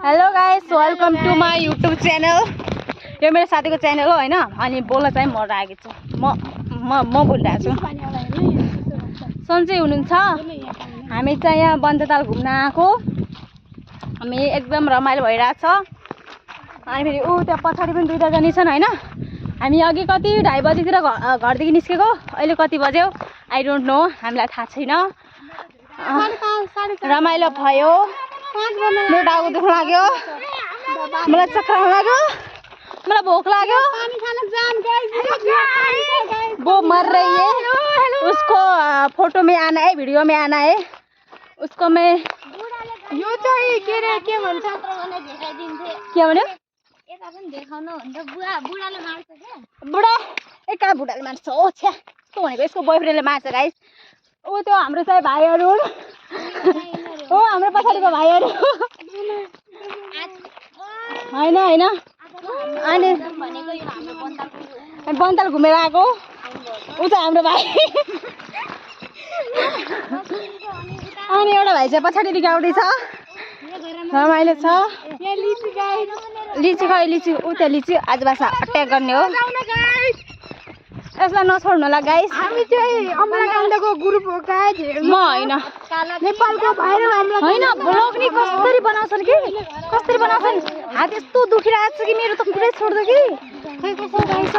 Hello guys, welcome to my YouTube channel. यो मेरो साथीको च्यानल हो हैन। अनि बोल्न चाहिँ म लागेको छु। म बोलिरहेको छु। सन्चै हुनुहुन्छ? हामी चाहिँ यहाँ बन्देताल घुम्न आएको। हामी एकदम रमाइलो भइरहेछ। अनि फेरि ऊ त्यहाँ पछाडि पनि दुईटा जनी छन् हैन। हामी अघि कति 2:30 बजेतिर घरदेखि निस्केको। अहिले कति बज्यो आई डोन्ट नो, हामीलाई थाहा छैन। रमाइलो भयो। मेरो टाउको दुख्न लाग्यो, मलाई चक्कर आउन लाग्यो, मलाई भोक लाग्यो। वो मर रही है, उसको फोटो में आना है, वीडियो में आना है। उसको मैं यो चाहिँ के भन्छ के भन्यो? यता पनि देखाउनु हुन्छ। बुढाले मार्छ के? बुढा एका बुढाले मार्छ। ओ छ्या, कस्तो भनेको, यसको बोयफ्रेन्डले मार्छ गाइस। ओ त्यो हाम्रो चाहिँ भाइहरू हुन्। ओ हाम्रो पछाडिको भाइहरू हैन हैन। अनि बन्ताल घुमेर आएको। ऊ चाहिँ हाम्रो भाइ। अनि एउटा भाइ चाहिँ पछाडिदेखि आउँदैछ। रमाइलो छ। लिची खै लिची, ऊ त्यो लिची आज भाषा अट्याक गर्ने हो। यसलाई नछोड्नु होला गाइस। हामी चाहिँ अमलाकाण्डको ग्रुप हो गाइस। म हैन, नेपालको भाइरल अमला हैन। भ्लग नि कसरी बनाउँछन् कि, कसरी बनाउँछन्। हात यस्तो दुखिरहेको छ कि मेरो त पुरै छोड्दो कि। खै कसो गाइस।